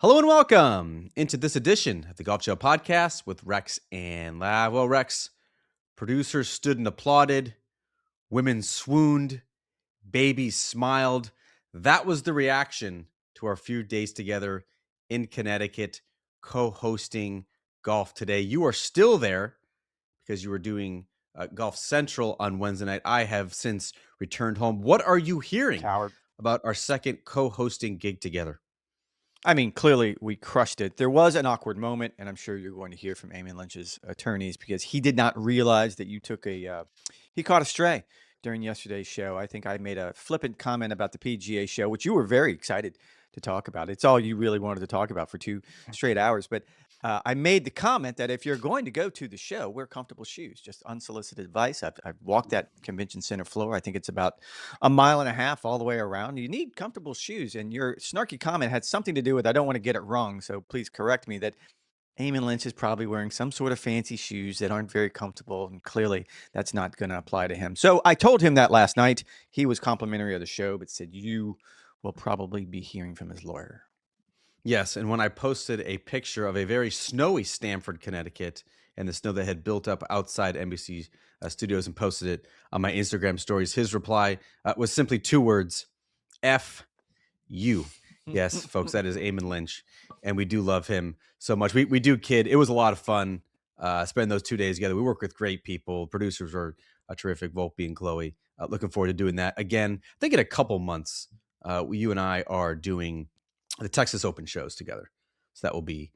Hello and welcome into this edition of the Golf Show podcast with Rex and Lav. Well, Rex, producers stood and applauded, women swooned, babies smiled. That was the reaction to our few days together in Connecticut, co-hosting Golf Today. You are still there because you were doing Golf Central on Wednesday night. I have since returned home. What are you hearing about our second co-hosting gig together? I mean, clearly we crushed it. There was an awkward moment, and I'm sure you're going to hear from Eamon Lynch's attorneys because he did not realize that you took he caught a stray during yesterday's show. I think I made a flippant comment about the PGA show, which you were very excited to talk about. It's all you really wanted to talk about for 2 straight hours. But I made the comment that if you're going to go to the show, wear comfortable shoes, just unsolicited advice. I've walked that convention center floor. I think it's about a mile and a half all the way around. You need comfortable shoes. And your snarky comment had something to do with, I don't want to get it wrong, so please correct me, that Eamon Lynch is probably wearing some sort of fancy shoes that aren't very comfortable. And clearly that's not going to apply to him. So I told him that last night. He was complimentary of the show, but said, you will probably be hearing from his lawyer. Yes, and when I posted a picture of a very snowy Stamford, Connecticut, and the snow that had built up outside NBC studios and posted it on my Instagram stories, his reply was simply 2 words, F you. Yes, folks, that is Eamon Lynch, and we do love him so much. We do kid. It was a lot of fun spending those 2 days together. We work with great people. Producers are terrific, Volpe and Chloe. Looking forward to doing that again. I think in a couple months, you and I are doing the Texas Open shows together. So that will be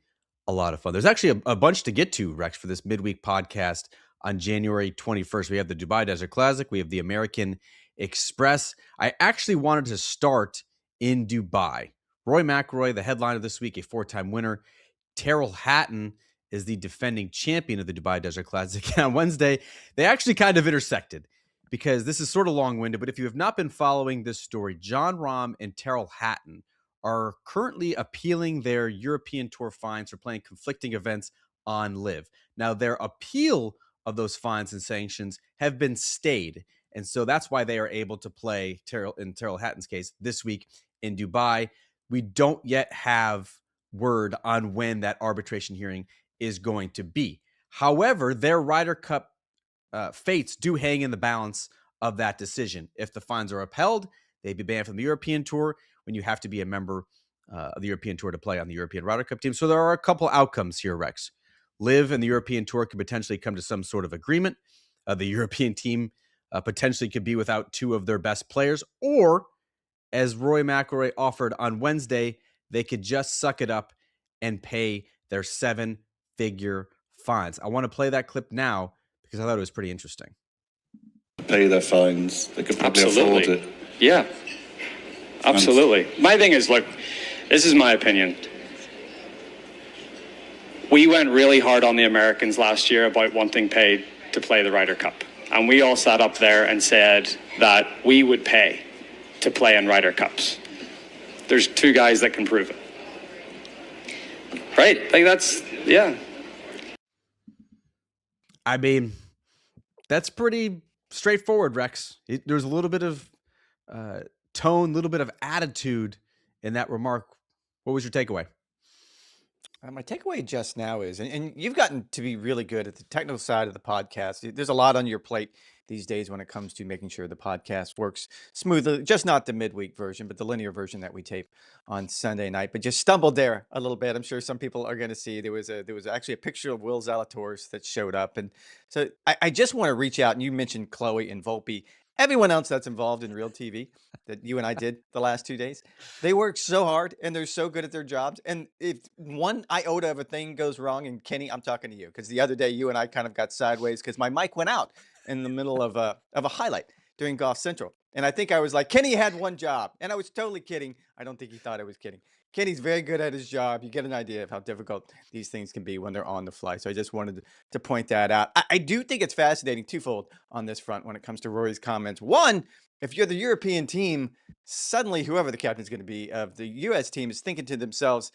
a lot of fun. There's actually a bunch to get to, Rex, for this midweek podcast on January 21st. We have the Dubai Desert Classic. We have the American Express. I actually wanted to start in Dubai. Rory McIlroy, the headliner this week, a 4-time winner. Tyrrell Hatton is the defending champion of the Dubai Desert Classic. And on Wednesday, they actually kind of intersected because this is sort of long-winded. But if you have not been following this story, Jon Rahm and Tyrrell Hatton are currently appealing their European Tour fines for playing conflicting events on LIV. Now, their appeal of those fines and sanctions have been stayed. And so that's why they are able to play, in Tyrrell Hatton's case, this week in Dubai. We don't yet have word on when that arbitration hearing is going to be. However, their Ryder Cup fates do hang in the balance of that decision. If the fines are upheld, they'd be banned from the European Tour when you have to be a member of the European Tour to play on the European Ryder Cup team. So there are a couple outcomes here, Rex. LIV and the European Tour could potentially come to some sort of agreement. The European team potentially could be without 2 of their best players, or as Rory McIlroy offered on Wednesday, they could just suck it up and pay their 7-figure fines. I want to play that clip now because I thought it was pretty interesting. Pay their fines. They could probably afford it. Yeah. Absolutely. My thing is, look, this is my opinion. We went really hard on the Americans last year about wanting paid to play the Ryder Cup. And we all sat up there and said that we would pay to play in Ryder Cups. There's 2 guys that can prove it. Right? Like that's, yeah. I mean, that's pretty straightforward, Rex. There's a little bit of tone, a little bit of attitude in that remark. What was your takeaway? My takeaway just now is, and you've gotten to be really good at the technical side of the podcast. There's a lot on your plate these days when it comes to making sure the podcast works smoothly, just not the midweek version, but the linear version that we tape on Sunday night. But just stumbled there a little bit. I'm sure some people are going to see there was actually a picture of Will Zalatoris that showed up. And so I just want to reach out, and you mentioned Chloe and Volpe. Everyone else that's involved in real TV that you and I did the last 2 days, they work so hard and they're so good at their jobs. And if one iota of a thing goes wrong, and Kenny, I'm talking to you, because the other day you and I kind of got sideways because my mic went out in the middle of a highlight during Golf Central. And I think I was like, Kenny had one job. And I was totally kidding. I don't think he thought I was kidding. Kenny's very good at his job. You get an idea of how difficult these things can be when they're on the fly. So I just wanted to point that out. I do think it's fascinating twofold on this front when it comes to Rory's comments. One, if you're the European team, suddenly whoever the captain is going to be of the U.S. team is thinking to themselves,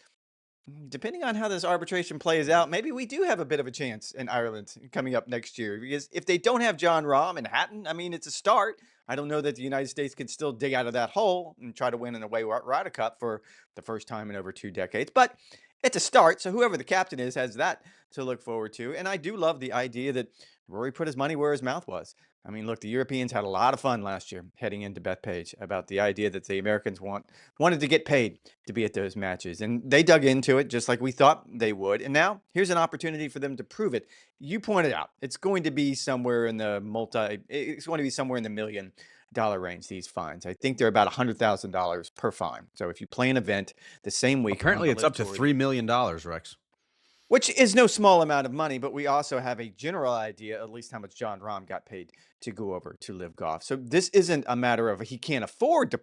depending on how this arbitration plays out, maybe we do have a bit of a chance in Ireland coming up next year. Because if they don't have Jon Rahm and Hatton, I mean, it's a start. I don't know that the United States can still dig out of that hole and try to win an away Ryder Cup for the first time in over 2 decades. But it's a start. So whoever the captain is has that to look forward to. And I do love the idea that Rory put his money where his mouth was. I mean, look, the Europeans had a lot of fun last year heading into Bethpage about the idea that the Americans wanted to get paid to be at those matches. And they dug into it just like we thought they would. And now here's an opportunity for them to prove it. You pointed out it's going to be somewhere in the $1 million range, these fines. I think they're about $100,000 per fine. So if you play an event the same week, Apparently, on the it's up to LIV Tour, $3 million, Rex. which is no small amount of money, but we also have a general idea, at least how much John Rahm got paid to go over to LIV Golf. So this isn't a matter of he can't afford to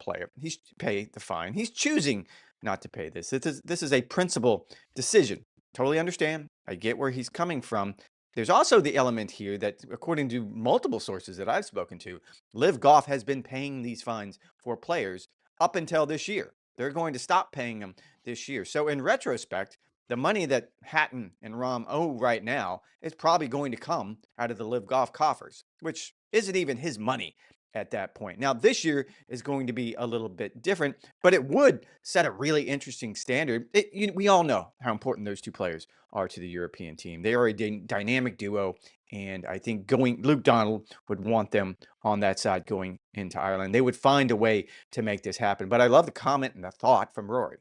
pay the fine. He's choosing not to pay this. This is a principal decision. Totally understand. I get where he's coming from. There's also the element here that, according to multiple sources that I've spoken to, LIV Golf has been paying these fines for players up until this year. They're going to stop paying them this year. So in retrospect, the money that Hatton and Rahm owe right now is probably going to come out of the LIV Golf coffers, which isn't even his money at that point. Now, this year is going to be a little bit different, but it would set a really interesting standard. We all know how important those two players are to the European team. They are a dynamic duo, and I think Luke Donald would want them on that side going into Ireland. They would find a way to make this happen. But I love the comment and the thought from Rory.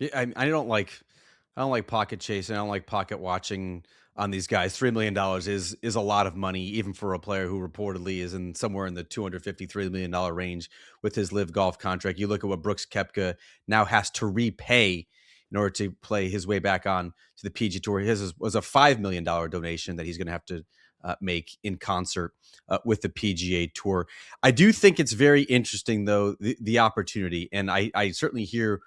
Yeah, I don't like pocket chasing. I don't like pocket watching on these guys. $3 million is a lot of money, even for a player who reportedly is in somewhere in the $253 million range with his LIV Golf contract. You look at what Brooks Koepka now has to repay in order to play his way back on to the PGA Tour. His was a $5 million donation that he's going to have to make in concert with the PGA Tour. I do think it's very interesting, though, the opportunity, and I certainly hear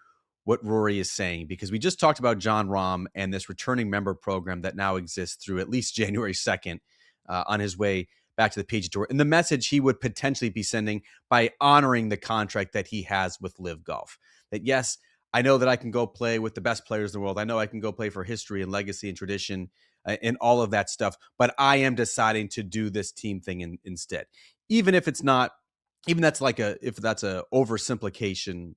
what Rory is saying, because we just talked about Jon Rahm and this returning member program that now exists through at least January 2nd on his way back to the PGA Tour, and the message he would potentially be sending by honoring the contract that he has with LIV Golf. That, yes, I know that I can go play with the best players in the world. I know I can go play for history and legacy and tradition and all of that stuff, but I am deciding to do this team thing instead. Even if it's not, even that's if that's a oversimplification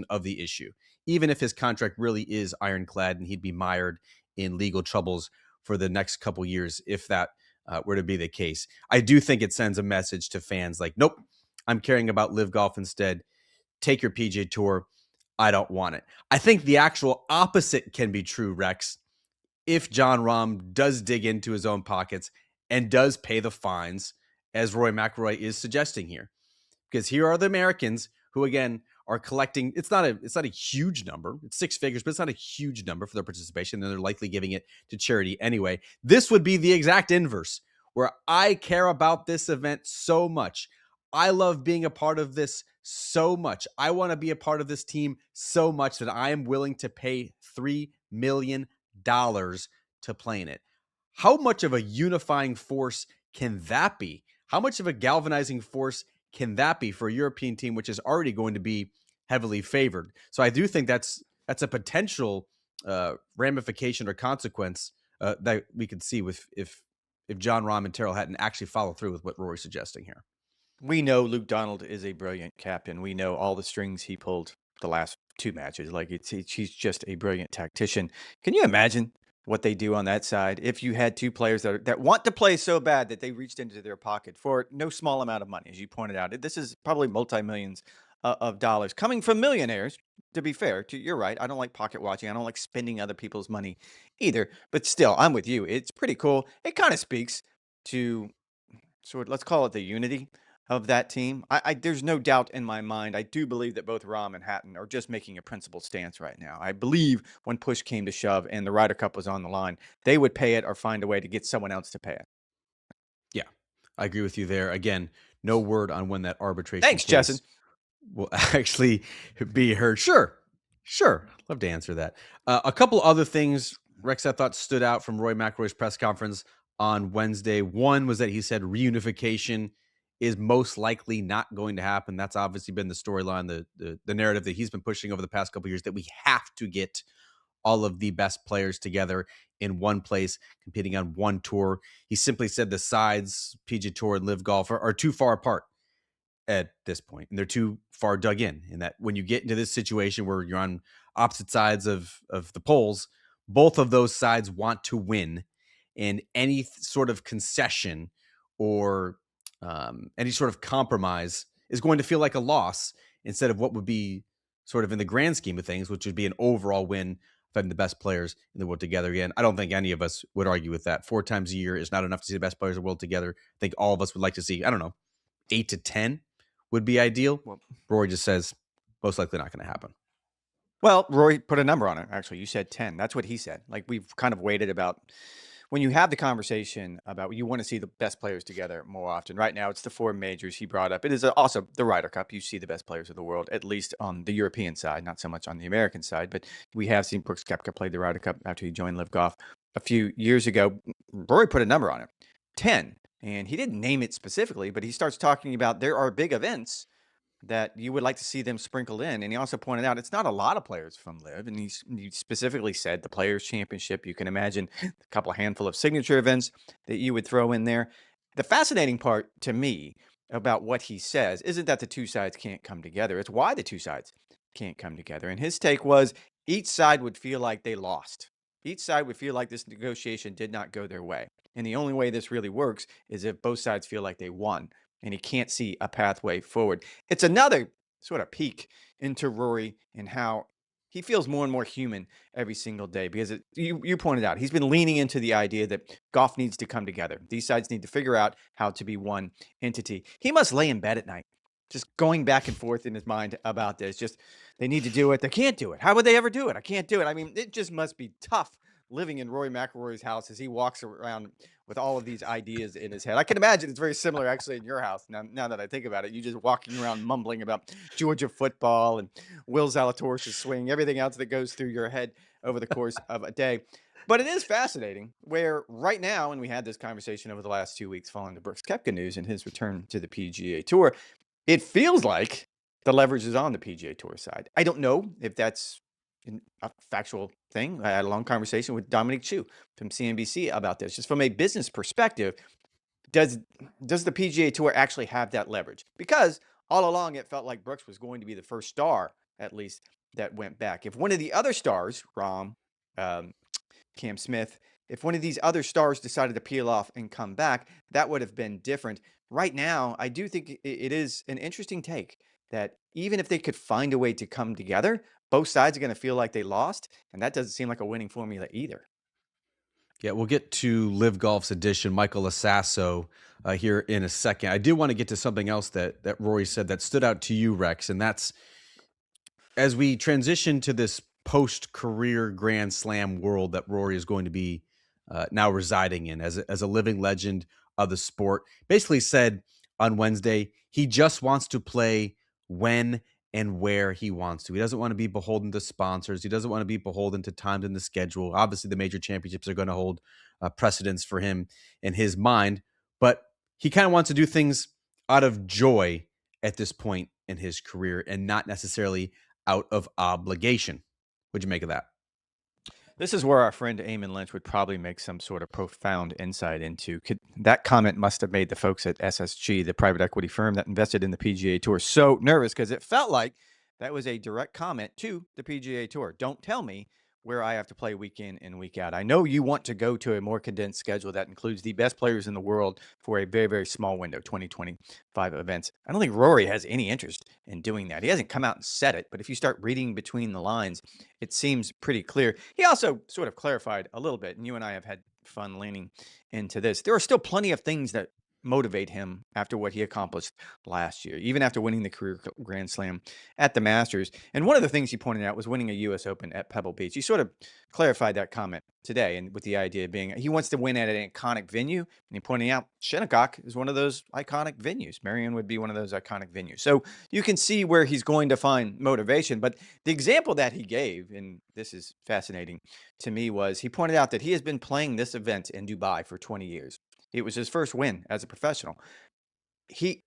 of the issue, even if his contract really is ironclad and he'd be mired in legal troubles for the next couple years, if that were to be the case, I do think it sends a message to fans like, nope, I'm caring about LIV Golf instead. Take your PGA Tour. I don't want it. I think the actual opposite can be true, Rex, if Jon Rahm does dig into his own pockets and does pay the fines, as Rory McIlroy is suggesting here. Because here are the Americans who, again, are collecting. It's not a huge number. It's six figures, but it's not a huge number for their participation, and they're likely giving it to charity anyway. This would be the exact inverse, where I care about this event so much. I love being a part of this so much. I want to be a part of this team so much that I am willing to pay $3 million to play in it. How much of a unifying force can that be? How much of a galvanizing force can that be for a European team, which is already going to be heavily favored? So I do think that's a potential ramification or consequence that we could see with if Jon Rahm and Tyrrell Hatton actually follow through with what Rory's suggesting here. We know Luke Donald is a brilliant captain. We know all the strings he pulled the last two matches. He's just a brilliant tactician. Can you imagine what they do on that side if you had two players that want to play so bad that they reached into their pocket for no small amount of money, as you pointed out? This is probably multi-millions of dollars coming from millionaires. To be fair, you're right. I don't like pocket watching. I don't like spending other people's money either. But still, I'm with you. It's pretty cool. It kind of speaks to let's call it the unity of that team. There's no doubt in my mind. I do believe that both Rahm and Hatton are just making a principled stance right now. I believe when push came to shove and the Ryder Cup was on the line, they would pay it or find a way to get someone else to pay it. Yeah, I agree with you there. Again, no word on when that arbitration Thanks, Jessen. will actually be heard. Sure. Love to answer that. A couple other things, Rex, I thought stood out from Rory McIlroy's press conference on Wednesday. One was that he said reunification is most likely not going to happen. That's obviously been the storyline, the narrative that he's been pushing over the past couple of years, that we have to get all of the best players together in one place, competing on one tour. He simply said the sides, PGA Tour and LIV Golf, are too far apart at this point, and they're too far dug in that when you get into this situation where you're on opposite sides of the polls, both of those sides want to win, and any sort of concession or any sort of compromise is going to feel like a loss instead of what would be sort of in the grand scheme of things, which would be an overall win of having the best players in the world together again. I don't think any of us would argue with that. 4 times a year is not enough to see the best players in the world together. I think all of us would like to see, I don't know, 8 to 10 would be ideal. Well, Rory just says most likely not going to happen. Well, Rory put a number on it. Actually, you said 10. That's what he said. Like, we've kind of waited about when you have the conversation about you want to see the best players together more often. Right now, it's the 4 majors he brought up. It is also the Ryder Cup. You see the best players of the world, at least on the European side, not so much on the American side. But we have seen Brooks Koepka play the Ryder Cup after he joined LIV Golf a few years ago. Rory put a number on it, 10. And he didn't name it specifically, but he starts talking about there are big events that you would like to see them sprinkled in. And he also pointed out it's not a lot of players from LIV. And he specifically said the Players' Championship. You can imagine a couple handful of signature events that you would throw in there. The fascinating part to me about what he says isn't that the two sides can't come together. It's why the two sides can't come together. And his take was each side would feel like they lost. Each side would feel like this negotiation did not go their way. And the only way this really works is if both sides feel like they won. And he can't see a pathway forward. It's another sort of peek into Rory and how he feels more and more human every single day because you pointed out, he's been leaning into the idea that golf needs to come together. These sides need to figure out how to be one entity. He must lay in bed at night, just going back and forth in his mind about this. Just, they need to do it. They can't do it. How would they ever do it? I can't do it. I mean, it just must be tough living in Rory McIlroy's house as he walks around with all of these ideas in his head. I can imagine it's very similar actually in your house. Now that I think about it, you just walking around mumbling about Georgia football and Will Zalatoris' swing, everything else that goes through your head over the course of a day. But it is fascinating where right now, and we had this conversation over the last 2 weeks following the Brooks Koepka news and his return to the PGA Tour, it feels like the leverage is on the PGA Tour side. I don't know if that's a factual thing. I had a long conversation with Dominic Chu from CNBC about this. Just from a business perspective, does the PGA Tour actually have that leverage? Because all along it felt like Brooks was going to be the first star, at least, that went back. If one of the other stars, Rahm, Cam Smith, if one of these other stars decided to peel off and come back, that would have been different. Right now, I do think it is an interesting take that even if they could find a way to come together, both sides are going to feel like they lost, and that doesn't seem like a winning formula either. Yeah, we'll get to Live Golf's edition, Michael La Sasso, here in a second. I do want to get to something else that Rory said that stood out to you, Rex, and that's as we transition to this post-career Grand Slam world that Rory is going to be now residing in as a living legend of the sport. Basically said on Wednesday, he just wants to play when and where he wants to. He doesn't want to be beholden to sponsors. He doesn't want to be beholden to times in the schedule. Obviously, the major championships are going to hold precedence for him in his mind, but he kind of wants to do things out of joy at this point in his career and not necessarily out of obligation. What'd you make of that? This is where our friend Eamon Lynch would probably make some sort of profound insight into. That comment must have made the folks at SSG, the private equity firm that invested in the PGA Tour, so nervous because it felt like that was a direct comment to the PGA Tour. Don't tell me where I have to play week in and week out. I know you want to go to a more condensed schedule that includes the best players in the world for a very, very small window, 2025 events. I don't think Rory has any interest in doing that. He hasn't come out and said it, but if you start reading between the lines, it seems pretty clear. He also sort of clarified a little bit, and you and I have had fun leaning into this. There are still plenty of things that motivate him after what he accomplished last year, even after winning the career Grand Slam at the Masters. And one of the things he pointed out was winning a U.S. Open at Pebble Beach. He sort of clarified that comment today, and with the idea being he wants to win at an iconic venue. And he pointing out Shinnecock is one of those iconic venues. Marion would be one of those iconic venues. So you can see where he's going to find motivation. But the example that he gave, and this is fascinating to me, was he pointed out that he has been playing this event in Dubai for 20 years. It was his first win as a professional. He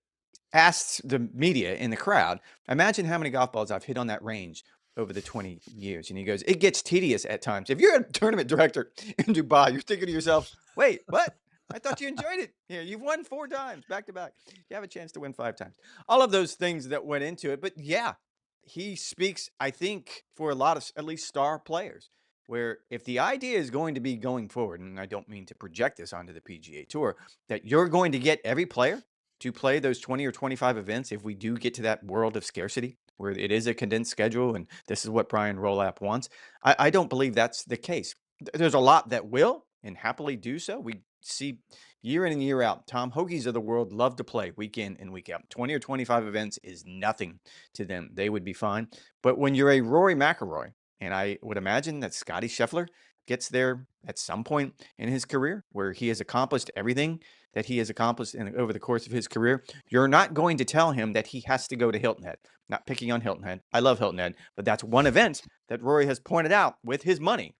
asked the media in the crowd, imagine how many golf balls I've hit on that range over the 20 years. And he goes, it gets tedious at times. If you're a tournament director in Dubai, you're thinking to yourself, wait, what? I thought you enjoyed it. Yeah, you've won 4 times back to back. You have a chance to win 5 times. All of those things that went into it. But yeah, he speaks, I think, for a lot of at least star players, where if the idea is going to be going forward, and I don't mean to project this onto the PGA Tour, that you're going to get every player to play those 20 or 25 events if we do get to that world of scarcity where it is a condensed schedule and this is what Brian Rolapp wants. I don't believe that's the case. There's a lot that will and happily do so. We see year in and year out, Tom Hoagies of the world love to play week in and week out. 20 or 25 events is nothing to them. They would be fine. But when you're a Rory McIlroy, and I would imagine that Scottie Scheffler gets there at some point in his career where he has accomplished everything that he has accomplished over the course of his career, you're not going to tell him that he has to go to Hilton Head. Not picking on Hilton Head. I love Hilton Head, but that's one event that Rory has pointed out with his money.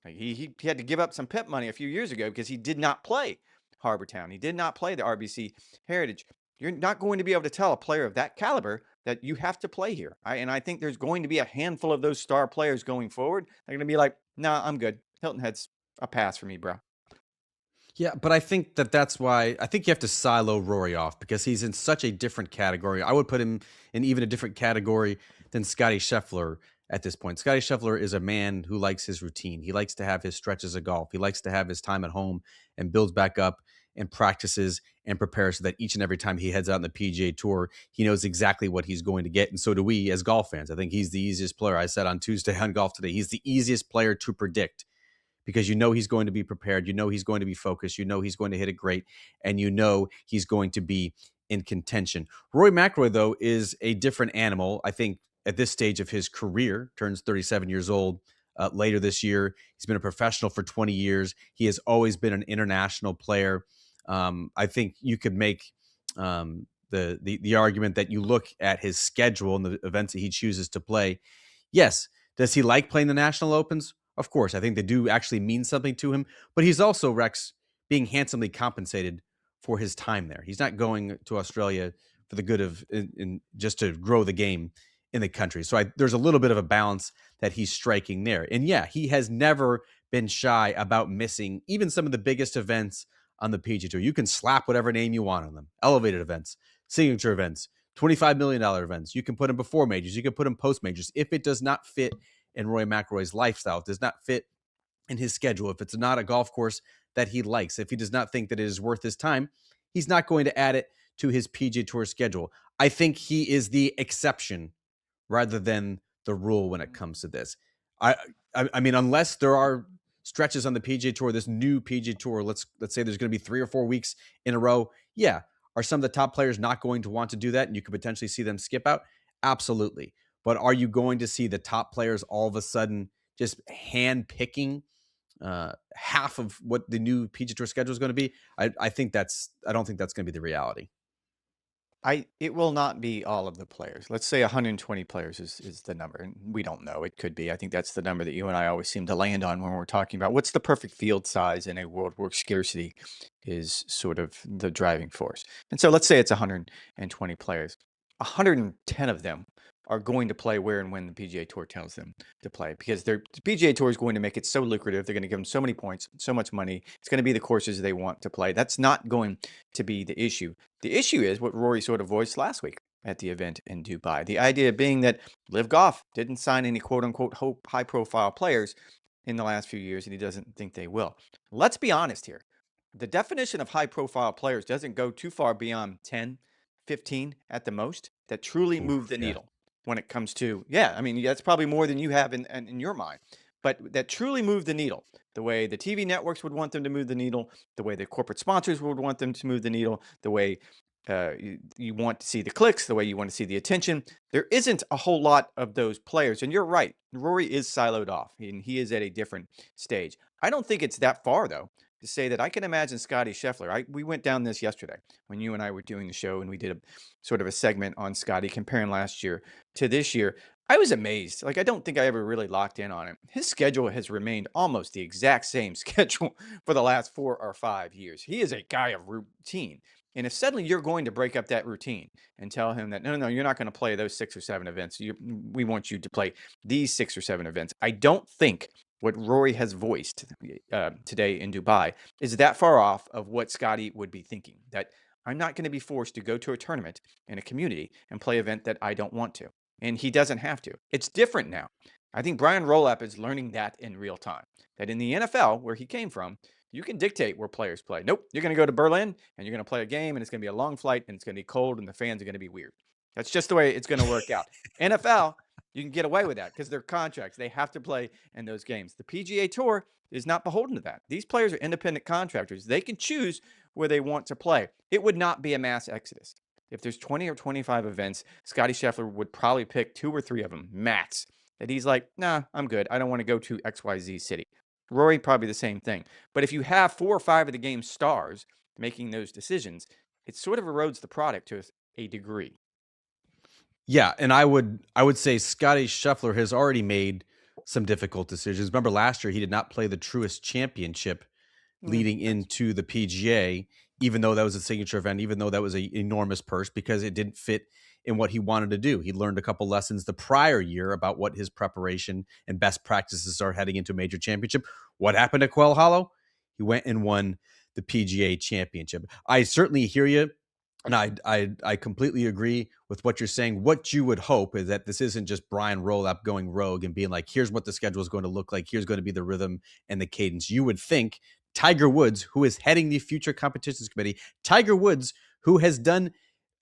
He had to give up some PIP money a few years ago because he did not play Harbor Town. He did not play the RBC Heritage. You're not going to be able to tell a player of that caliber that you have to play here. And I think there's going to be a handful of those star players going forward. They're going to be like, nah, I'm good. Hilton Head's a pass for me, bro. Yeah, but I think that's why I think you have to silo Rory off because he's in such a different category. I would put him in even a different category than Scottie Scheffler at this point. Scottie Scheffler is a man who likes his routine. He likes to have his stretches of golf. He likes to have his time at home and builds back up and practices and prepares so that each and every time he heads out on the PGA Tour, he knows exactly what he's going to get. And so do we as golf fans. I think he's the easiest player. I said on Tuesday on Golf Today, he's the easiest player to predict because you know he's going to be prepared, you know he's going to be focused, you know he's going to hit it great, and you know he's going to be in contention. Rory McIlroy, though, is a different animal. I think at this stage of his career, turns 37 years old later this year. He's been a professional for 20 years. He has always been an international player. I think you could make the argument that you look at his schedule and the events that he chooses to play. Yes, does he like playing the national opens? Of course, I think they do actually mean something to him, but he's also, Rex, being handsomely compensated for his time there. He's not going to Australia for the good of in just to grow the game in the country. So there's a little bit of a balance that he's striking there. And yeah, he has never been shy about missing even some of the biggest events on the PGA Tour. You can slap whatever name you want on them. Elevated events, signature events, $25 million events. You can put them before majors. You can put them post majors. If it does not fit in Rory McIlroy's lifestyle, it does not fit in his schedule, if it's not a golf course that he likes, if he does not think that it is worth his time, he's not going to add it to his PGA Tour schedule. I think he is the exception rather than the rule when it comes to this. I mean, unless there are stretches on the PGA Tour, this new PGA Tour, let's say there's going to be 3 or 4 weeks in a row. Yeah. Are some of the top players not going to want to do that? And you could potentially see them skip out? Absolutely. But are you going to see the top players all of a sudden just hand picking half of what the new PGA Tour schedule is going to be? I don't think that's going to be the reality. It will not be all of the players. Let's say 120 players is the number. And we don't know. It could be. I think that's the number that you and I always seem to land on when we're talking about what's the perfect field size in a world where scarcity is sort of the driving force. And so let's say it's 120 players. 110 of them are going to play where and when the PGA Tour tells them to play because the PGA Tour is going to make it so lucrative. They're going to give them so many points, so much money. It's going to be the courses they want to play. That's not going to be the issue. The issue is what Rory sort of voiced last week at the event in Dubai. The idea being that LIV Golf didn't sign any quote-unquote high-profile players in the last few years, and he doesn't think they will. Let's be honest here. The definition of high-profile players doesn't go too far beyond 10, 15 at the most that truly move the needle when it comes to, I mean, that's probably more than you have in your mind, but that truly move the needle. The way the TV networks would want them to move the needle, the way the corporate sponsors would want them to move the needle, the way you want to see the clicks, the way you want to see the attention. There isn't a whole lot of those players. And you're right, Rory is siloed off, and he is at a different stage. I don't think it's that far, though, to say that I can imagine Scottie Scheffler. We went down this yesterday when you and I were doing the show, and we did a sort of a segment on Scottie comparing last year to this year. I was amazed. Like, I don't think I ever really locked in on it. His schedule has remained almost the exact same schedule for the last 4 or 5 years. He is a guy of routine. And if suddenly you're going to break up that routine and tell him that, no, you're not going to play those 6 or 7 events. We want you to play these 6 or 7 events. I don't think what Rory has voiced today in Dubai is that far off of what Scottie would be thinking, that I'm not going to be forced to go to a tournament in a community and play an event that I don't want to. And he doesn't have to. It's different now. I think Brian Rolapp is learning that in real time, that in the NFL, where he came from, you can dictate where players play. Nope, you're going to go to Berlin and you're going to play a game and it's going to be a long flight and it's going to be cold and the fans are going to be weird. That's just the way it's going to work out. NFL, you can get away with that because they're contracts. They have to play in those games. The PGA Tour is not beholden to that. These players are independent contractors. They can choose where they want to play. It would not be a mass exodus. If there's 20 or 25 events, Scottie Scheffler would probably pick 2 or 3 of them, max, that he's like, nah, I'm good. I don't want to go to XYZ city. Rory, probably the same thing. But if you have 4 or 5 of the game's stars making those decisions, it sort of erodes the product to a degree. Yeah, and I would say Scottie Scheffler has already made some difficult decisions. Remember last year he did not play the Truist Championship leading into the PGA, even though that was a signature event, even though that was an enormous purse, because it didn't fit in what he wanted to do. He learned a couple lessons the prior year about what his preparation and best practices are heading into a major championship. What happened at Quail Hollow? He went and won the PGA Championship. I certainly hear you. And I completely agree with what you're saying. What you would hope is that this isn't just Brian Rolapp going rogue and being like, here's what the schedule is going to look like. Here's going to be the rhythm and the cadence. You would think Tiger Woods, who is heading the Future Competitions Committee, Tiger Woods, who has done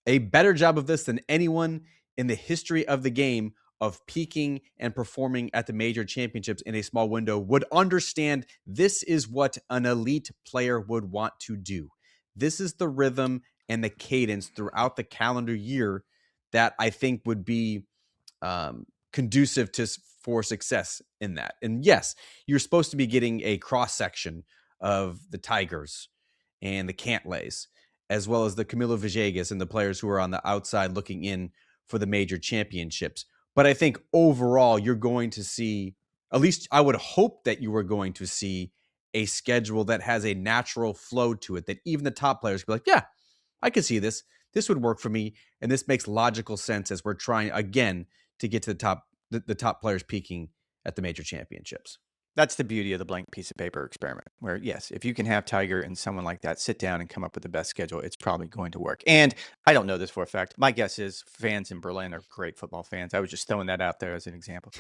a better job of this than anyone in the history of the game of peaking and performing at the major championships in a small window, would understand this is what an elite player would want to do. This is the rhythm and the cadence throughout the calendar year that I think would be conducive for success in that. And yes, you're supposed to be getting a cross-section of the Tigers and the Cantlays, as well as the Camilo Villegas and the players who are on the outside looking in for the major championships. But I think overall, you're going to see, at least I would hope that you are going to see a schedule that has a natural flow to it, that even the top players can be like, yeah, I can see this. This would work for me. And this makes logical sense as we're trying again to get to the top players peaking at the major championships. That's the beauty of the blank piece of paper experiment, where yes, if you can have Tiger and someone like that sit down and come up with the best schedule, it's probably going to work. And I don't know this for a fact. My guess is fans in Berlin are great football fans. I was just throwing that out there as an example.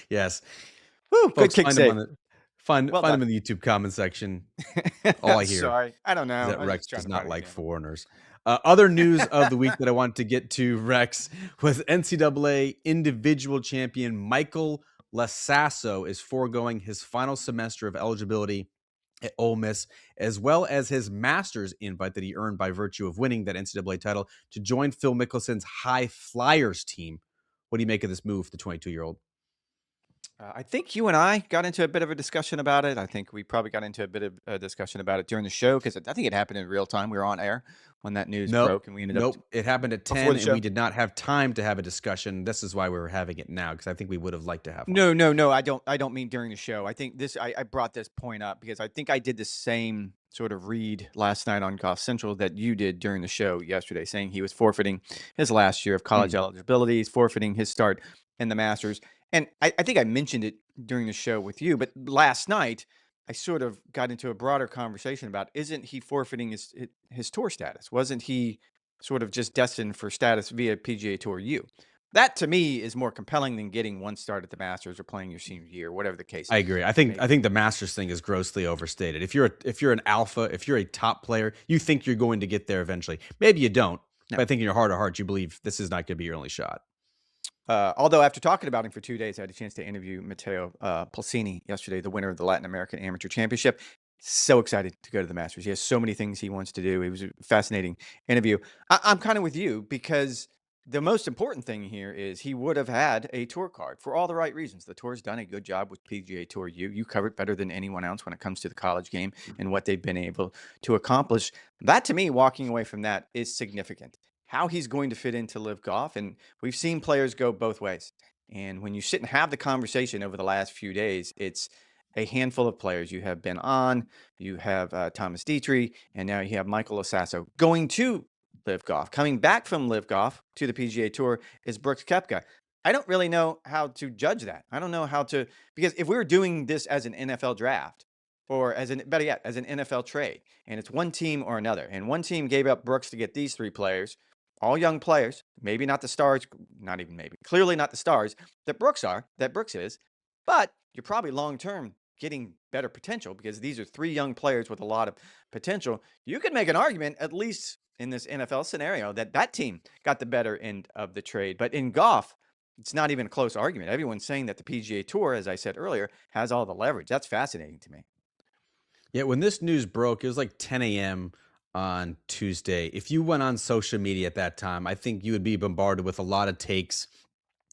Yes. Woo, good Folks, kick save. Find them in the YouTube comment section. All I hear Sorry, I don't know. is that Rex does not like foreigners. Other news of the week that I wanted to get to, Rex, was NCAA individual champion Michael La Sasso is foregoing his final semester of eligibility at Ole Miss, as well as his master's invite that he earned by virtue of winning that NCAA title to join Phil Mickelson's High Flyers team. What do you make of this move, the 22-year-old? I think you and I got into a bit of a discussion about it. I think we probably got into a bit of a discussion about it during the show because I think it happened in real time. We were on air when that news broke, and we ended up. It happened at 10, and we did not have time to have a discussion. This is why we were having it now, because I think we would have liked to have one. No. I don't mean during the show. I think this. I brought this point up because I think I did the same sort of read last night on Golf Central that you did during the show yesterday, saying he was forfeiting his last year of college eligibility. He's forfeiting his start in the Masters. And I think I mentioned it during the show with you, but last night I sort of got into a broader conversation about, isn't he forfeiting his tour status? Wasn't he sort of just destined for status via PGA Tour U? That to me is more compelling than getting one start at the Masters or playing your senior year, whatever the case. I agree. I think the Masters thing is grossly overstated. If you're an alpha, if you're a top player, you think you're going to get there eventually. Maybe you don't, but I think in your heart of hearts you believe this is not going to be your only shot. Although after talking about him for 2 days, I had a chance to interview Matteo Pulsini yesterday, the winner of the Latin American Amateur Championship. So excited to go to the Masters. He has so many things he wants to do. It was a fascinating interview. I'm kind of with you because the most important thing here is he would have had a tour card for all the right reasons. The tour's done a good job with PGA Tour U. You covered better than anyone else when it comes to the college game and what they've been able to accomplish. That, to me, walking away from that is significant. How he's going to fit into LIV Golf, and we've seen players go both ways. And when you sit and have the conversation over the last few days, it's a handful of players. You have Ben On, you have Thomas Dietrich, and now you have Michael La Sasso going to LIV Golf. Coming back from LIV Golf to the PGA Tour is Brooks Koepka. I don't really know how to judge that. I don't know how to, because if we were doing this as an NFL draft or better yet, as an NFL trade, and it's one team or another, and one team gave up Brooks to get these 3 players, all young players, maybe not the stars, not even maybe, clearly not the stars that Brooks is, but you're probably long-term getting better potential because these are 3 young players with a lot of potential. You could make an argument, at least in this NFL scenario, that team got the better end of the trade. But in golf, it's not even a close argument. Everyone's saying that the PGA Tour, as I said earlier, has all the leverage. That's fascinating to me. Yeah, when this news broke, it was like 10 a.m. on Tuesday. If you went on social media at that time, I think you would be bombarded with a lot of takes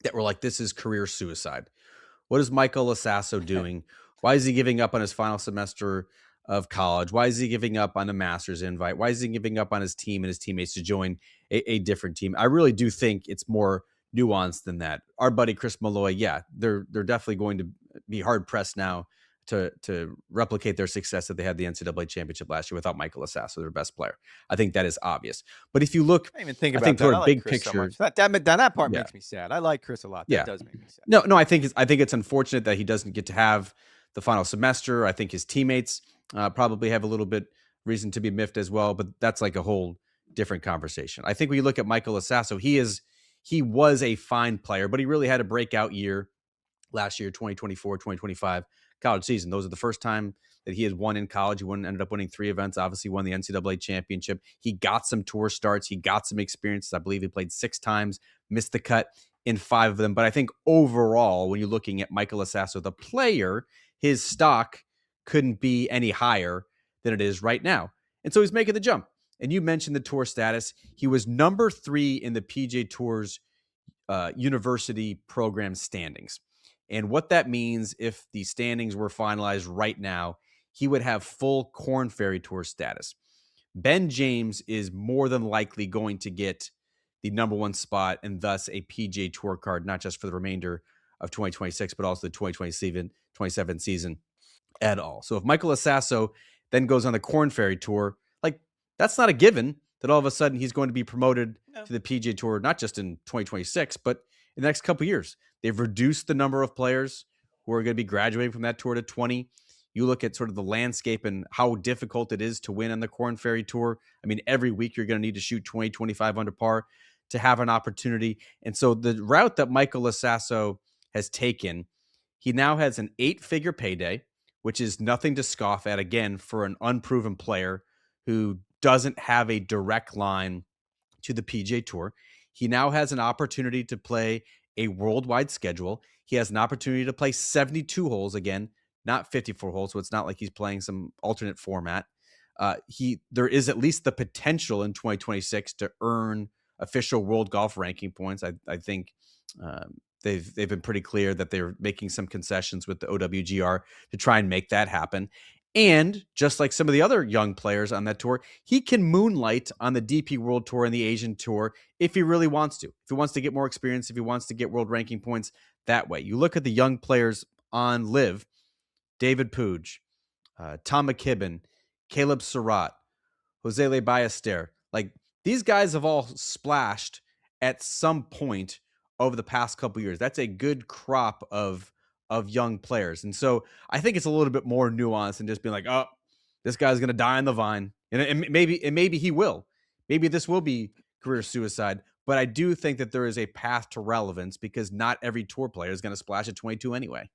that were like, this is career suicide. What is Michael La Sasso doing? Why is he giving up on his final semester of college? Why is he giving up on a master's invite? Why is he giving up on his team and his teammates to join a different team? I really do think it's more nuanced than that. Our buddy Chris Malloy, yeah, they're definitely going to be hard pressed now to replicate their success that they had the NCAA championship last year without Michael La Sasso, their best player. I think that is obvious. But if you look, I didn't even think I about think that. toward I like big Chris so picture, much. That part yeah. makes me sad. I like Chris a lot. That Yeah. does make me sad. No, I think it's unfortunate that he doesn't get to have the final semester. I think his teammates probably have a little bit reason to be miffed as well, but that's like a whole different conversation. I think when you look at Michael La Sasso, he was a fine player, but he really had a breakout year last year, 2024, 2025 college season. Those are the first time that he had won in college. He ended up winning 3 events, obviously won the NCAA championship. He got some tour starts. He got some experiences. I believe he played 6 times, missed the cut in 5 of them. But I think overall, when you're looking at Michael La Sasso, the player, his stock couldn't be any higher than it is right now. And so he's making the jump. And you mentioned the tour status. He was number 3 in the PGA Tour's university program standings. And what that means, if the standings were finalized right now, he would have full Korn Ferry Tour status. Ben James is more than likely going to get the number 1 spot and thus a PGA Tour card, not just for the remainder of 2026, but also the 2027 season at all. So if Michael La Sasso then goes on the Korn Ferry Tour, like that's not a given that all of a sudden he's going to be promoted to the PGA Tour, not just in 2026, but in the next couple of years. They've reduced the number of players who are going to be graduating from that tour to 20. You look at sort of the landscape and how difficult it is to win on the Korn Ferry Tour. I mean, every week you're going to need to shoot 20, 25 under par to have an opportunity. And so the route that Michael La Sasso has taken, he now has an 8-figure payday, which is nothing to scoff at, again, for an unproven player who doesn't have a direct line to the PGA Tour. He now has an opportunity to play a worldwide schedule. He has an opportunity to play 72 holes, again, not 54 holes, so it's not like he's playing some alternate format. There is at least the potential in 2026 to earn official world golf ranking points. I think they've been pretty clear that they're making some concessions with the OWGR to try and make that happen. And just like some of the other young players on that tour, he can moonlight on the DP World Tour and the Asian Tour if he really wants to. If he wants to get more experience, if he wants to get world ranking points that way. You look at the young players on LIV, David Puig, Tom McKibben, Caleb Surratt, Jose Le Ballester. Like, these guys have all splashed at some point over the past couple years. That's a good crop of young players. And so I think it's a little bit more nuanced than just being like, oh, this guy's going to die on the vine. And maybe he will. Maybe this will be career suicide. But I do think that there is a path to relevance because not every tour player is going to splash at 22 anyway.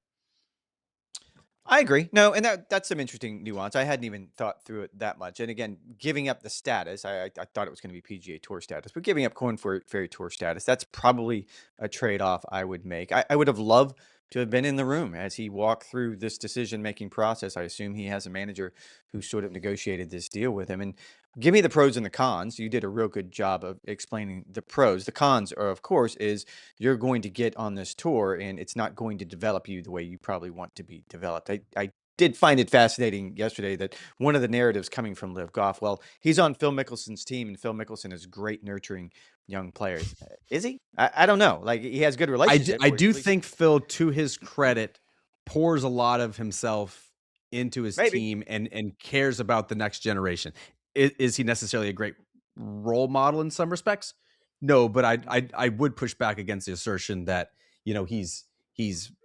I agree. No, and that's some interesting nuance. I hadn't even thought through it that much. And again, giving up the status, I thought it was going to be PGA Tour status, but giving up Korn Ferry Tour status, that's probably a trade-off I would make. I would have loved to have been in the room as he walked through this decision-making process. I assume he has a manager who sort of negotiated this deal with him. And give me the pros and the cons. You did a real good job of explaining the pros. The cons are, of course, is you're going to get on this tour and it's not going to develop you the way you probably want to be developed. I did find it fascinating yesterday that one of the narratives coming from LIV Golf, well, he's on Phil Mickelson's team and Phil Mickelson is great nurturing young players. Is he? I don't know. Like, he has good relationships. I do think Phil, to his credit, pours a lot of himself into his team and cares about the next generation. Is he necessarily a great role model in some respects? No, but I would push back against the assertion that he's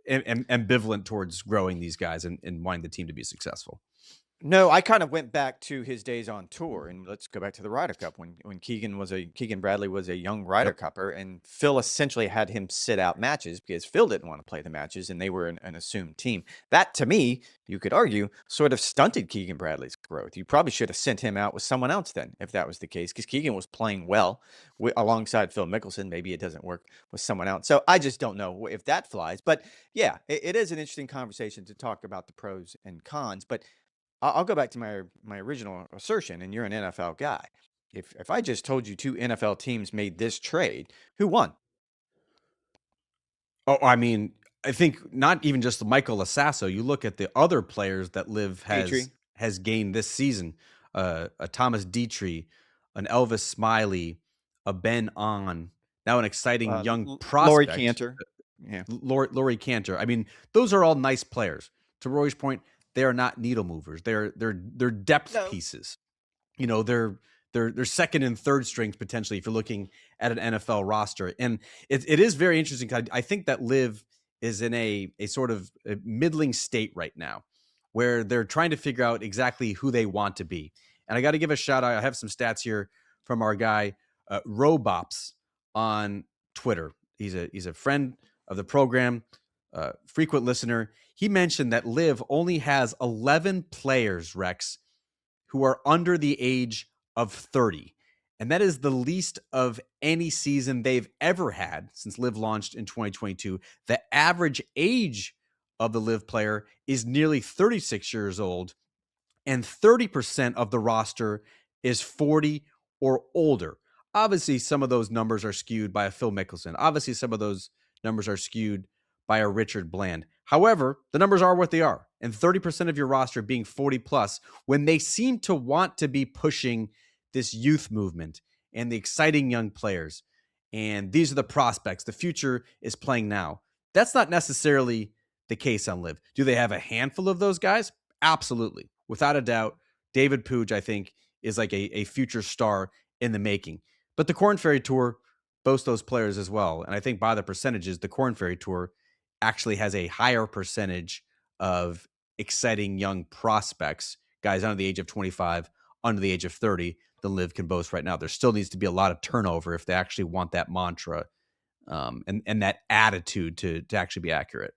ambivalent towards growing these guys and wanting the team to be successful. No, I kind of went back to his days on tour, and let's go back to the Ryder Cup when Keegan Bradley was a young Ryder Yep. Cupper, and Phil essentially had him sit out matches because Phil didn't want to play the matches, and they were an assumed team. That, to me, you could argue, sort of stunted Keegan Bradley's growth. You probably should have sent him out with someone else then, if that was the case, because Keegan was playing well alongside Phil Mickelson. Maybe it doesn't work with someone else. So I just don't know if that flies. But yeah, it is an interesting conversation to talk about the pros and cons. But I'll go back to my original assertion, and you're an NFL guy. If I just told you 2 NFL teams made this trade, who won? Oh, I mean, I think not even just the Michael La Sasso. You look at the other players that LIV Dietrich. has gained this season: a Thomas Dietrich, an Elvis Smiley, a Ben On, now an exciting young Laurie prospect, Cantor. Yeah. Laurie Cantor. I mean, those are all nice players. To Rory's point, they are not needle movers. They're depth No. pieces. They're second and third strings potentially if you're looking at an NFL roster. And it is very interesting. I think that LIV is in a sort of a middling state right now where they're trying to figure out exactly who they want to be. And I got to give a shout out. I have some stats here from our guy, Robops on Twitter. He's a friend of the program, frequent listener. He mentioned that LIV only has 11 players, Rex, who are under the age of 30. And that is the least of any season they've ever had since LIV launched in 2022. The average age of the LIV player is nearly 36 years old, and 30% of the roster is 40 or older. Obviously, some of those numbers are skewed by a Phil Mickelson. Obviously, some of those numbers are skewed by a Richard Bland. However, the numbers are what they are. And 30% of your roster being 40 plus, when they seem to want to be pushing this youth movement and the exciting young players, and these are the prospects, the future is playing now. That's not necessarily the case on LIV. Do they have a handful of those guys? Absolutely. Without a doubt, David Puig, I think, is like a future star in the making. But the Korn Ferry Tour boasts those players as well. And I think by the percentages, the Korn Ferry Tour actually has a higher percentage of exciting young prospects, guys under the age of 25, under the age of 30, than LIV can boast right now. There still needs to be a lot of turnover if they actually want that mantra and that attitude to actually be accurate.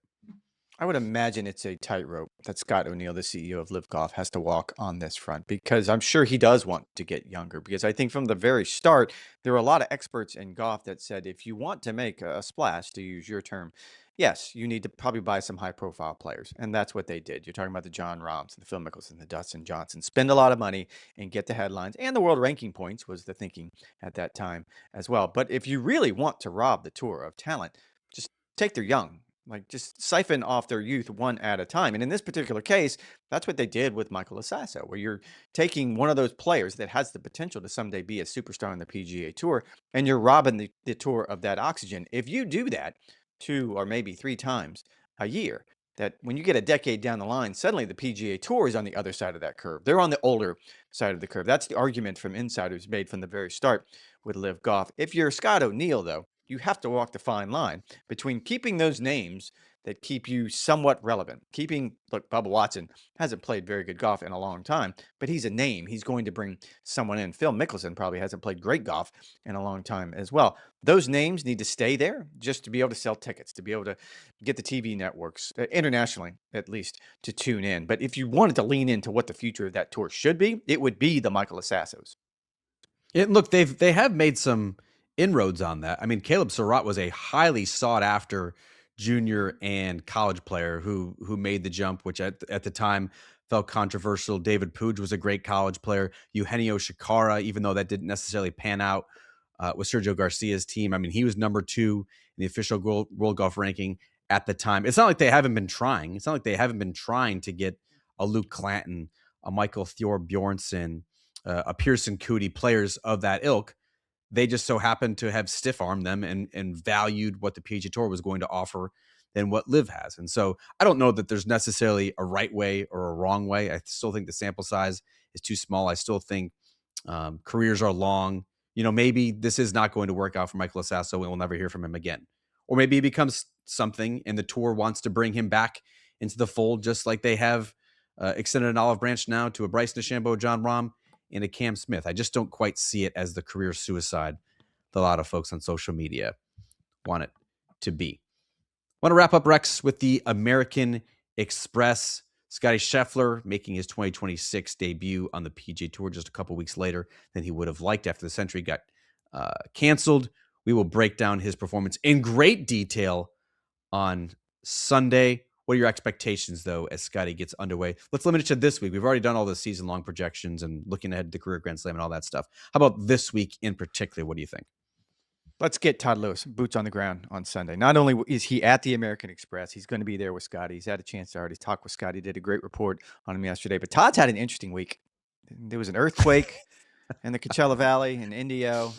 I would imagine it's a tightrope that Scott O'Neill, the CEO of LIV Golf, has to walk on this front, because I'm sure he does want to get younger. Because I think from the very start, there were a lot of experts in golf that said if you want to make a splash, to use your term, yes, you need to probably buy some high-profile players, and that's what they did. You're talking about the John Rahms, the Phil Mickelson, the Dustin Johnson. Spend a lot of money and get the headlines, and the world ranking points was the thinking at that time as well. But if you really want to rob the tour of talent, just take their young. Like, just siphon off their youth one at a time. And in this particular case, that's what they did with Michael La Sasso, where you're taking one of those players that has the potential to someday be a superstar on the PGA Tour, and you're robbing the tour of that oxygen. If you do that 2 or maybe 3 times a year, that when you get a decade down the line, suddenly the PGA Tour is on the other side of that curve. They're on the older side of the curve. That's the argument from insiders made from the very start with LIV Golf. If you're Scott O'Neill, though, you have to walk the fine line between keeping those names that keep you somewhat relevant. Look, Bubba Watson hasn't played very good golf in a long time, but he's a name. He's going to bring someone in. Phil Mickelson probably hasn't played great golf in a long time as well. Those names need to stay there just to be able to sell tickets, to be able to get the TV networks, internationally at least, to tune in. But if you wanted to lean into what the future of that tour should be, it would be the Michael La Sassos. Look, they have made some inroads on that. I mean, Caleb Surratt was a highly sought after junior and college player who made the jump, which at the time felt controversial. David Puig was a great college player. Eugenio Shikara, even though that didn't necessarily pan out with Sergio Garcia's team. I mean, he was number 2 in the official World Golf ranking at the time. It's not like they haven't been trying. It's not like they haven't been trying to get a Luke Clanton, a Michael Bjornsson, a Pearson Coody, players of that ilk. They just so happened to have stiff-armed them and valued what the PGA Tour was going to offer than what LIV has. And so I don't know that there's necessarily a right way or a wrong way. I still think the sample size is too small. I still think careers are long. Maybe this is not going to work out for Michael La Sasso and we'll never hear from him again. Or maybe he becomes something, and the tour wants to bring him back into the fold, just like they have extended an olive branch now to a Bryson DeChambeau, John Rahm, and a Cam Smith. I just don't quite see it as the career suicide that a lot of folks on social media want it to be. I want to wrap up, Rex, with the American Express. Scottie Scheffler making his 2026 debut on the PGA Tour just a couple weeks later than he would have liked after the Century got canceled. We will break down his performance in great detail on Sunday. What are your expectations, though, as Scottie gets underway? Let's limit it to this week. We've already done all the season-long projections and looking ahead to career Grand Slam and all that stuff. How about this week in particular? What do you think? Let's get Todd Lewis boots on the ground on Sunday. Not only is he at the American Express, he's going to be there with Scottie. He's had a chance to already talk with Scottie. Did a great report on him yesterday. But Todd's had an interesting week. There was an earthquake in the Coachella Valley in Indio.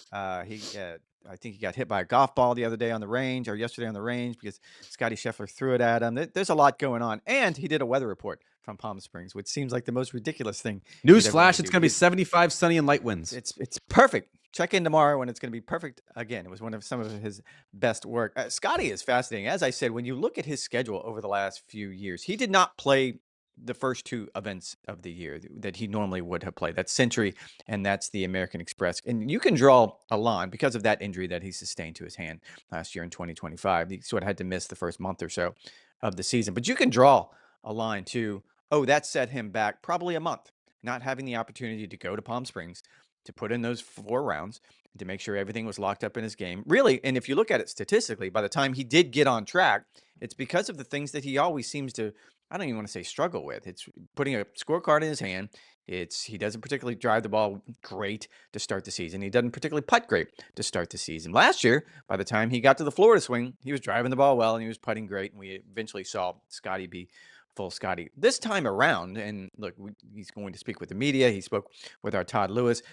I think he got hit by a golf ball the other day on the range, or yesterday on the range, because Scottie Scheffler threw it at him. There's a lot going on. And he did a weather report from Palm Springs, which seems like the most ridiculous thing. Newsflash, it's going to be 75 sunny and light winds. It's perfect. Check in tomorrow when it's going to be perfect again. It was some of his best work. Scottie is fascinating. As I said, when you look at his schedule over the last few years, he did not play the first two events of the year that he normally would have played. That's Century and that's the American Express. And you can draw a line because of that injury that he sustained to his hand last year in 2025. He sort of had to miss the first month or so of the season. But you can draw a line to, that set him back probably a month, not having the opportunity to go to Palm Springs, to put in those 4 rounds, to make sure everything was locked up in his game. Really, and if you look at it statistically, by the time he did get on track, it's because of the things that he always seems to, I don't even want to say struggle with. It's putting a scorecard in his hand. He doesn't particularly drive the ball great to start the season. He doesn't particularly putt great to start the season. Last year, by the time he got to the Florida swing, he was driving the ball well and he was putting great, and we eventually saw Scottie be full Scottie. This time around, and look, he's going to speak with the media. He spoke with our Todd Lewis.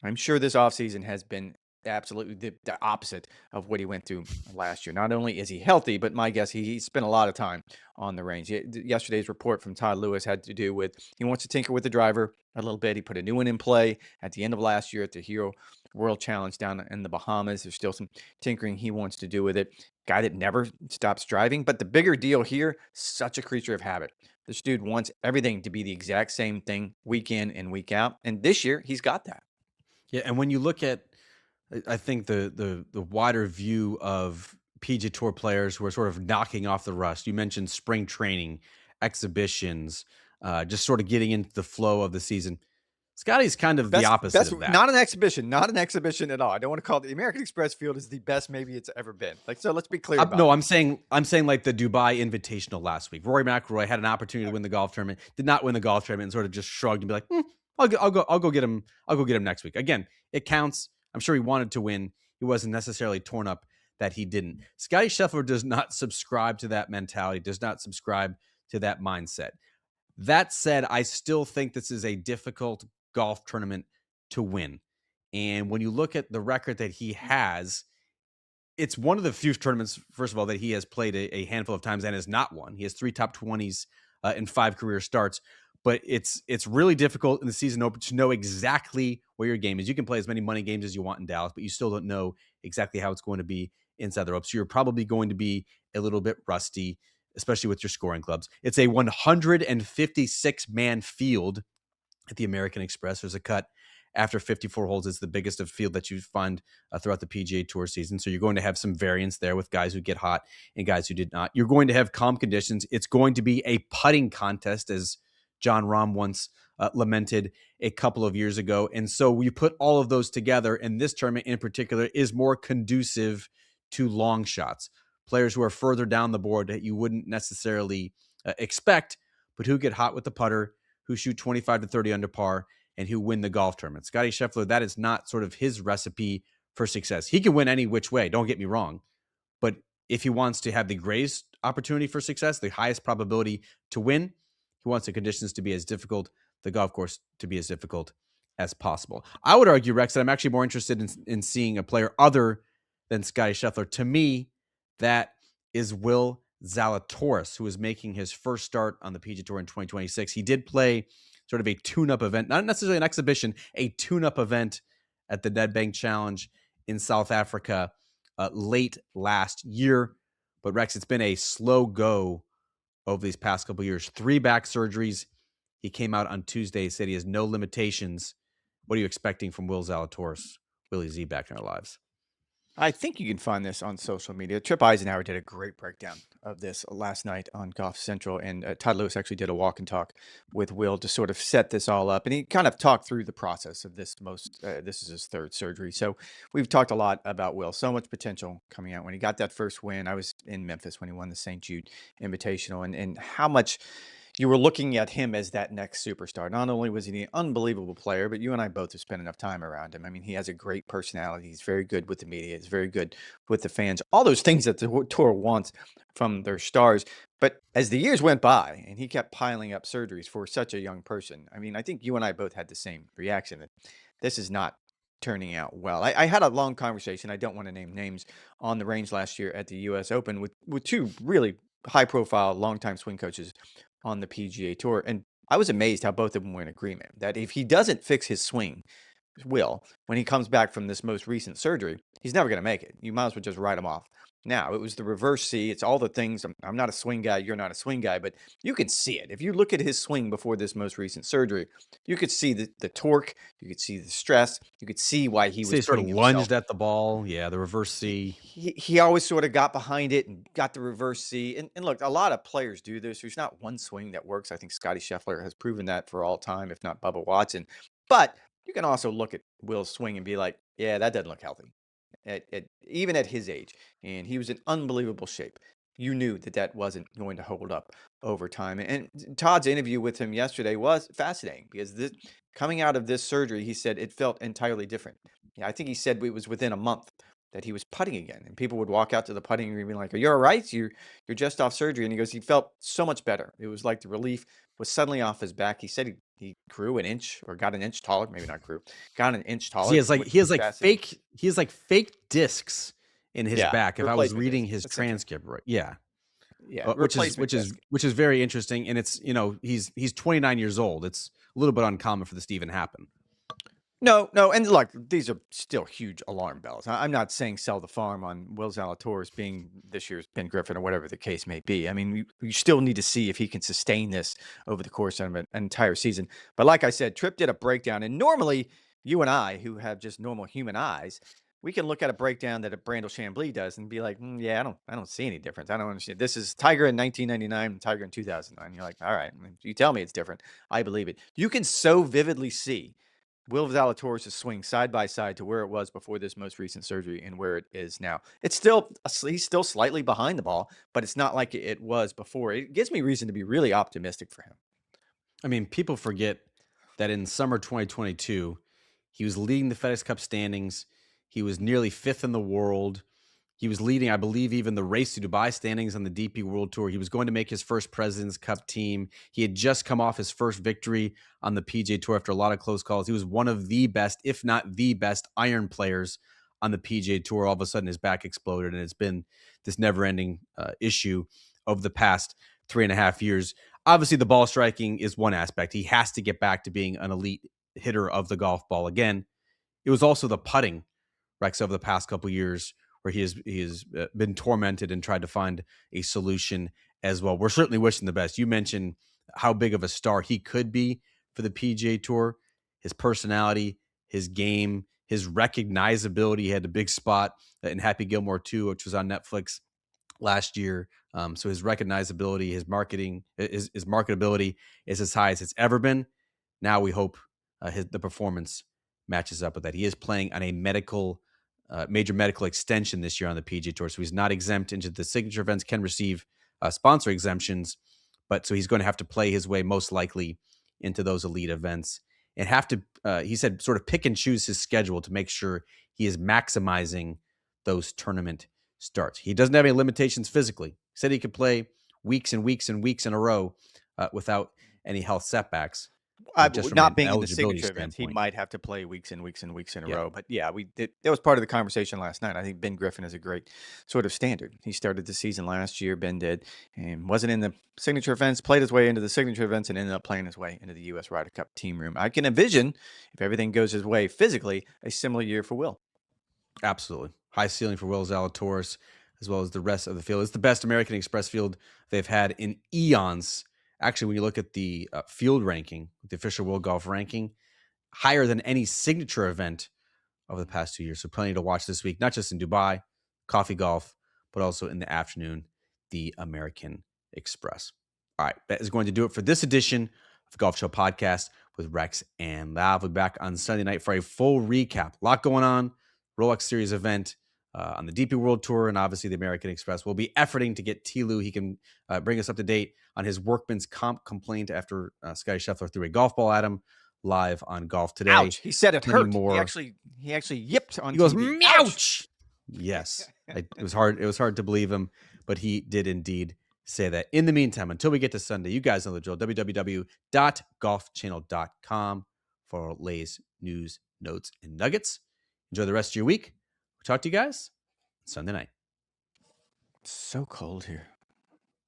I'm sure this offseason has been absolutely the opposite of what he went through last year. Not only is he healthy, but my guess, he spent a lot of time on the range. Yesterday's report from Todd Lewis had to do with he wants to tinker with the driver a little bit. He put a new one in play at the end of last year at the Hero World Challenge down in the Bahamas. There's still some tinkering he wants to do with it. Guy that never stops driving. But the bigger deal here, such a creature of habit. This dude wants everything to be the exact same thing week in and week out. And this year, he's got that. Yeah, and when you look at, I think the wider view of PGA Tour players who are sort of knocking off the rust. You mentioned spring training, exhibitions, just sort of getting into the flow of the season. Scottie's kind of the opposite of that. Not an exhibition at all. I don't want to call it the American Express field is the best maybe it's ever been. So let's be clear about no, it. I'm saying like the Dubai Invitational last week. Rory McIlroy had an opportunity to win the golf tournament, did not win the golf tournament, and sort of just shrugged and be like, I'll go get him. I'll go get him next week. Again, it counts. I'm sure he wanted to win. He wasn't necessarily torn up that he didn't. Scottie Scheffler does not subscribe to that mentality, does not subscribe to that mindset. That said, I still think this is a difficult golf tournament to win. And when you look at the record that he has, it's one of the few tournaments, first of all, that he has played a handful of times and has not won. He has 3 top 20s in 5 career starts. But it's really difficult in the season open to know exactly where your game is. You can play as many money games as you want in Dallas, but you still don't know exactly how it's going to be inside the ropes. So you're probably going to be a little bit rusty, especially with your scoring clubs. It's a 156-man field at the American Express. There's a cut after 54 holes. It's the biggest of field that you find throughout the PGA Tour season. So you're going to have some variance there with guys who get hot and guys who did not. You're going to have calm conditions. It's going to be a putting contest, as John Rahm once lamented a couple of years ago. And so we put all of those together, and this tournament in particular is more conducive to long shots. Players who are further down the board that you wouldn't necessarily expect, but who get hot with the putter, who shoot 25 to 30 under par, and who win the golf tournament. Scottie Scheffler, that is not sort of his recipe for success. He can win any which way, don't get me wrong. But if he wants to have the greatest opportunity for success, the highest probability to win, he wants the conditions to be as difficult, the golf course to be as difficult as possible. I would argue, Rex, that I'm actually more interested in seeing a player other than Scottie Scheffler. To me, that is Will Zalatoris, who is making his first start on the PGA Tour in 2026. He did play sort of a tune-up event, not necessarily an exhibition, a tune-up event at the Nedbank Challenge in South Africa late last year. But Rex, it's been a slow go over these past couple of years. 3 back surgeries. He came out on Tuesday, said he has no limitations. What are you expecting from Will Zalatoris, Willie Z, back in our lives? I think you can find this on social media. Trip Eisenhower did a great breakdown of this last night on Golf Central, and Todd Lewis actually did a walk and talk with Will to sort of set this all up, and he kind of talked through the process of this. This is his 3rd surgery, so we've talked a lot about Will. So much potential coming out when he got that first win. I was in Memphis when he won the St. Jude Invitational, and how much you were looking at him as that next superstar. Not only was he an unbelievable player, but you and I both have spent enough time around him. I mean, he has a great personality. He's very good with the media. He's very good with the fans. All those things that the tour wants from their stars. But as the years went by and he kept piling up surgeries for such a young person, I mean, I think you and I both had the same reaction that this is not turning out well. I had a long conversation. I don't want to name names on the range last year at the U.S. Open with 2 really high-profile, longtime swing coaches on the PGA Tour. And I was amazed how both of them were in agreement that if he doesn't fix his swing, when he comes back from this most recent surgery, he's never going to make it. You might as well just write him off. Now, it was the reverse C. It's all the things. I'm not a swing guy. You're not a swing guy, but you can see it. If you look at his swing before this most recent surgery, you could see the torque. You could see the stress. You could see why he So was he sort of putting lunged himself. at the ball. Yeah, the reverse C. He always sort of got behind it and got the reverse C. And look, a lot of players do this. There's not one swing that works. I think Scottie Scheffler has proven that for all time, if not Bubba Watson. But you can also look at Will's swing and be like, yeah, that doesn't look healthy. Even at his age, and he was in unbelievable shape. You knew that wasn't going to hold up over time. And Todd's interview with him yesterday was fascinating because coming out of this surgery, he said it felt entirely different. Yeah, I think he said it was within a month that he was putting again, and people would walk out to the putting green and be like, "Are you all right? You're just off surgery." And he goes, he felt so much better. It was like the relief was suddenly off his back. He said he grew an inch or got an inch taller, maybe not grew, got an inch taller. He has which was fascinating. fake discs in his back. If I was replacement reading disc, his essentially. transcript right, yeah, Yeah, which replacement disc. is very interesting, and it's he's 29 years old. It's a little bit uncommon for this to even happen. No, and look, these are still huge alarm bells. I'm not saying sell the farm on Will Zalatoris being this year's Ben Griffin or whatever the case may be. I mean, you still need to see if he can sustain this over the course of an entire season. But like I said, Tripp did a breakdown, and normally you and I, who have just normal human eyes, we can look at a breakdown that a Brandel Chambly does and be like, yeah, I don't see any difference. I don't understand. This is Tiger in 1999 and Tiger in 2009. You're like, all right, if you tell me it's different, I believe it. You can so vividly see Will Zalatoris' swing side by side to where it was before this most recent surgery and where it is now. He's still slightly behind the ball, but it's not like it was before. It gives me reason to be really optimistic for him. I mean, people forget that in summer 2022, he was leading the FedEx Cup standings. He was nearly 5th in the world. He was leading, I believe, even the Race to Dubai standings on the DP World Tour. He was going to make his first President's Cup team. He had just come off his first victory on the PGA Tour after a lot of close calls. He was one of the best, if not the best, iron players on the PGA Tour. All of a sudden, his back exploded, and it's been this never-ending issue of the past 3.5 years. Obviously, the ball striking is one aspect. He has to get back to being an elite hitter of the golf ball again. It was also the putting, Rex, over the past couple of years, where he has been tormented and tried to find a solution as well. We're certainly wishing the best. You mentioned how big of a star he could be for the PGA Tour. His personality, his game, his recognizability. He had a big spot in Happy Gilmore 2, which was on Netflix last year. So his recognizability, his marketing, his marketability is as high as it's ever been. Now we hope the performance matches up with that. He is playing on a major medical extension this year on the PGA Tour, so he's not exempt into the signature events, can receive sponsor exemptions, but so he's going to have to play his way most likely into those elite events and have to, he said, sort of pick and choose his schedule to make sure he is maximizing those tournament starts. He doesn't have any limitations physically. He said he could play weeks and weeks and weeks in a row without any health setbacks. Not being in the signature events, he might have to play weeks and weeks and weeks in a row. But yeah, that was part of the conversation last night. I think Ben Griffin is a great sort of standard. He started the season last year, Ben did, and wasn't in the signature events, played his way into the signature events, and ended up playing his way into the U.S. Ryder Cup team room. I can envision, if everything goes his way physically, a similar year for Will. Absolutely. High ceiling for Will Zalatoris. as well as the rest of the field. It's the best American Express field they've had in eons. Actually, when you look at the field ranking, the official World Golf ranking, higher than any signature event over the past 2 years. So plenty to watch this week, not just in Dubai, coffee golf, but also in the afternoon, the American Express. All right, that is going to do it for this edition of the Golf Show Podcast with Rex and Lav. We'll be back on Sunday night for a full recap. A lot going on. Rolex Series event on the DP World Tour and obviously the American Express. We'll be efforting to get Tlu. He can bring us up to date on his workman's comp complaint after Scottie Scheffler threw a golf ball at him live on Golf Today. Ouch. He said it Plenty hurt. more. He actually yipped on He goes, TV. "Ouch!" Yes. It was hard to believe him, but he did indeed say that. In the meantime, until we get to Sunday, you guys know the drill. www.golfchannel.com for our latest news, notes, and nuggets. Enjoy the rest of your week. We'll talk to you guys Sunday night. So cold here.